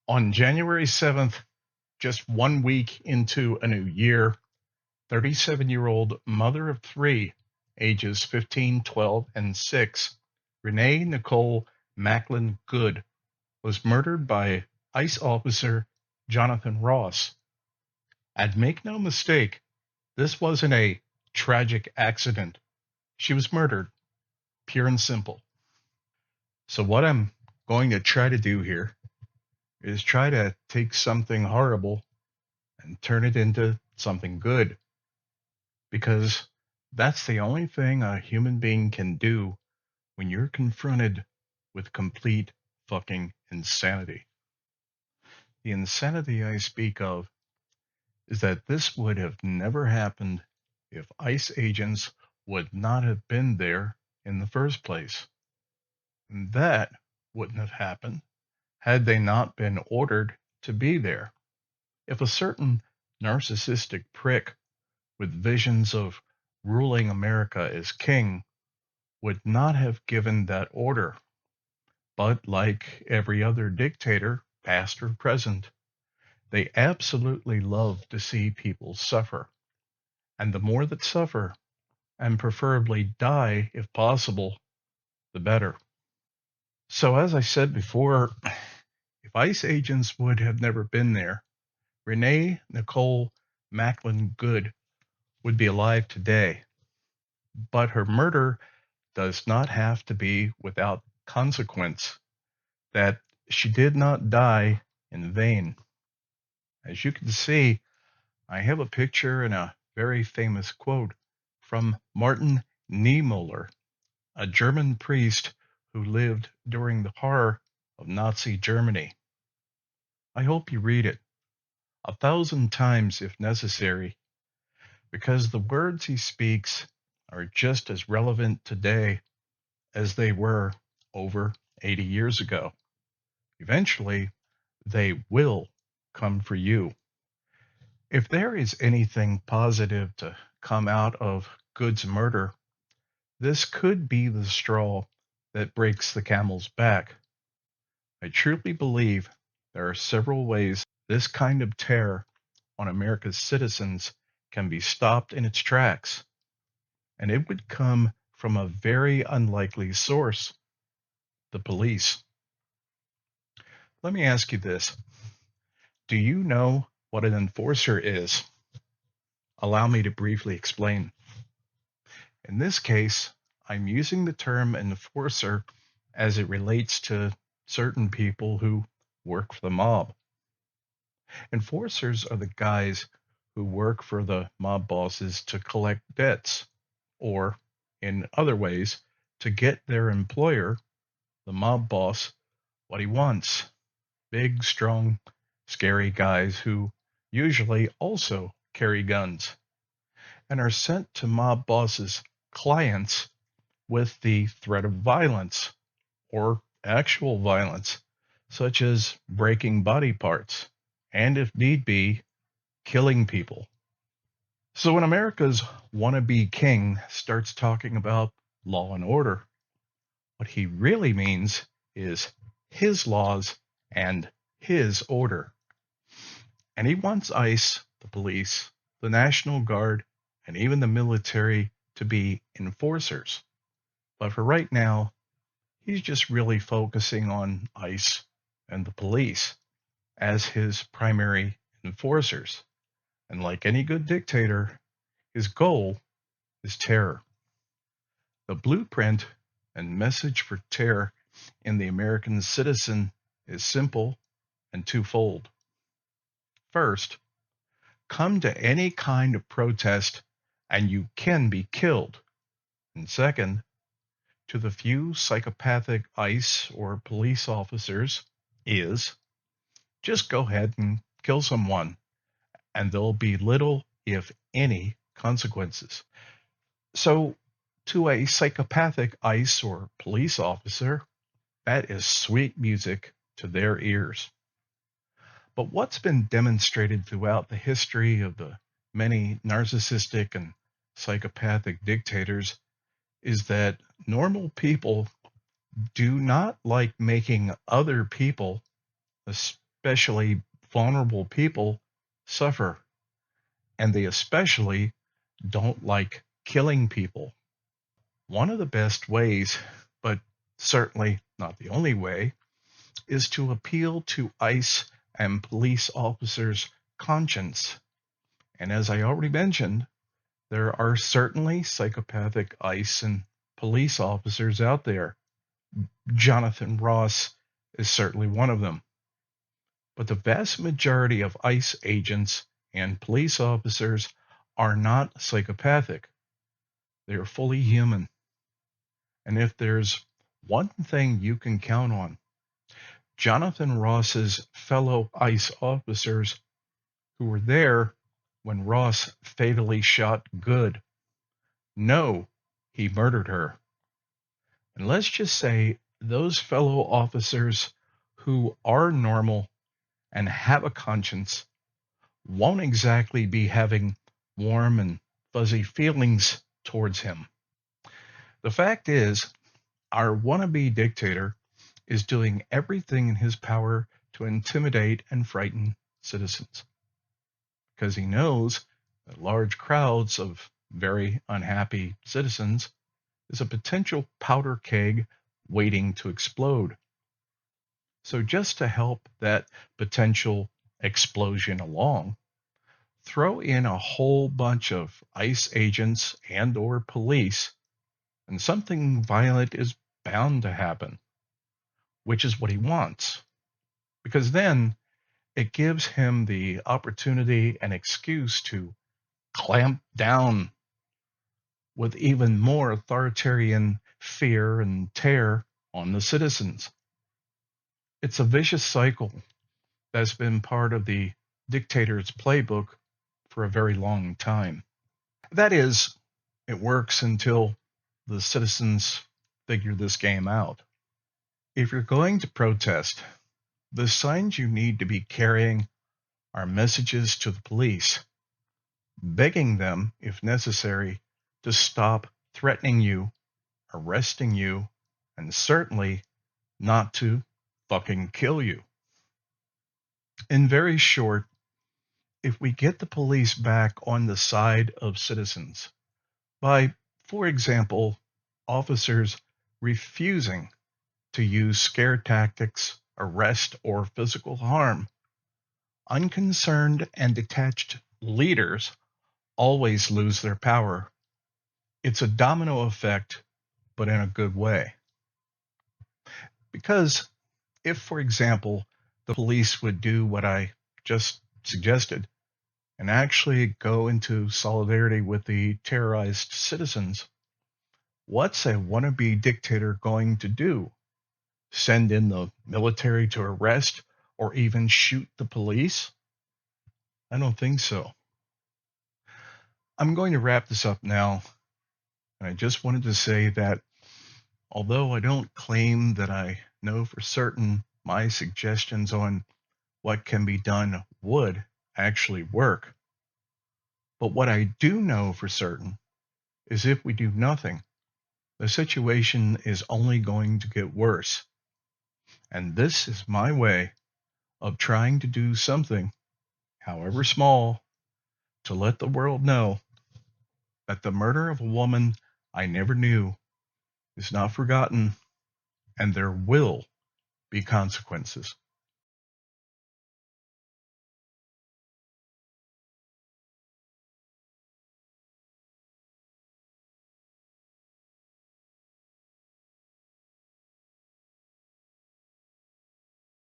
On January 7th, just 1 week into a new year, 37-year-old mother of three, ages 15, 12, and 6, Renee Nicole Mlin Good, was murdered by ICE officer Jonathan Ross. And make no mistake, this wasn't a tragic accident. She was murdered, pure and simple. So what I'm going to try to do here is try to take something horrible and turn it into something good. Because that's the only thing a human being can do when you're confronted with complete fucking insanity. The insanity I speak of is that this would have never happened if ICE agents would not have been there in the first place. And that wouldn't have happened had they not been ordered to be there. If a certain narcissistic prick with visions of ruling America as king would not have given that order, but like every other dictator, past or present, they absolutely love to see people suffer. And the more that suffer, and preferably die if possible, the better. So, as I said before, if ICE agents would have never been there, Renee Nicole Mlin Good would be alive today. But her murder does not have to be without consequence, that she did not die in vain. As you can see, I have a picture and a very famous quote from Martin Niemöller, a German priest who lived during the horror of Nazi Germany. I hope you read it 1,000 times if necessary, because the words he speaks are just as relevant today as they were over 80 years ago. Eventually, they will come for you. If there is anything positive to come out of Good's murder, this could be the straw that breaks the camel's back. I truly believe there are several ways this kind of terror on America's citizens can be stopped in its tracks, and it would come from a very unlikely source, the police. Let me ask you this. Do you know what an enforcer is? Allow me to briefly explain. In this case, I'm using the term enforcer as it relates to certain people who work for the mob. Enforcers are the guys who work for the mob bosses to collect debts, or, in other ways, to get their employer, the mob boss, what he wants. Big, strong, scary guys who usually also carry guns and are sent to mob bosses' clients with the threat of violence or actual violence, such as breaking body parts and, if need be, killing people. So when America's wannabe king starts talking about law and order, what he really means is his laws and his order. And he wants ICE, the police, the National Guard, and even the military to be enforcers. But for right now, he's just really focusing on ICE and the police as his primary enforcers. And like any good dictator, his goal is terror. The blueprint and message for terror in the American citizen is simple and twofold. First, come to any kind of protest and you can be killed. And second, to the few psychopathic ICE or police officers, is just go ahead and kill someone, and there'll be little, if any, consequences. So, to a psychopathic ICE or police officer, that is sweet music to their ears. But what's been demonstrated throughout the history of the many narcissistic and psychopathic dictators is that normal people do not like making other people, especially vulnerable people, suffer, and they especially don't like killing people. One of the best ways, but certainly not the only way, is to appeal to ICE and police officers' conscience. And as I already mentioned, there are certainly psychopathic ICE and police officers out there. Jonathan Ross is certainly one of them. But the vast majority of ICE agents and police officers are not psychopathic. They are fully human. And if there's one thing you can count on, Jonathan Ross's fellow ICE officers who were there when Ross fatally shot Good know he murdered her. And let's just say those fellow officers who are normal and have a conscience won't exactly be having warm and fuzzy feelings towards him. The fact is, our wannabe dictator is doing everything in his power to intimidate and frighten citizens because he knows that large crowds of very unhappy citizens is a potential powder keg waiting to explode. So just to help that potential explosion along, throw in a whole bunch of ICE agents and or police, and something violent is bound to happen, which is what he wants. Because then it gives him the opportunity and excuse to clamp down with even more authoritarian fear and terror on the citizens. It's a vicious cycle that's been part of the dictator's playbook for a very long time. That is, it works until the citizens figure this game out. If you're going to protest, the signs you need to be carrying are messages to the police, begging them, if necessary, to stop threatening you, arresting you, and certainly not to fucking kill you. In very short, if we get the police back on the side of citizens by, for example, officers refusing to use scare tactics, arrest, or physical harm, unconcerned and detached leaders always lose their power. It's a domino effect, but in a good way. Because if, for example, the police would do what I just suggested and actually go into solidarity with the terrorized citizens, what's a wannabe dictator going to do? Send in the military to arrest or even shoot the police? I don't think so. I'm going to wrap this up now, and I just wanted to say that although I don't claim that I know for certain my suggestions on what can be done would actually work, but what I do know for certain is if we do nothing, the situation is only going to get worse. And this is my way of trying to do something, however small, to let the world know that the murder of a woman I never knew is not forgotten and there will be consequences.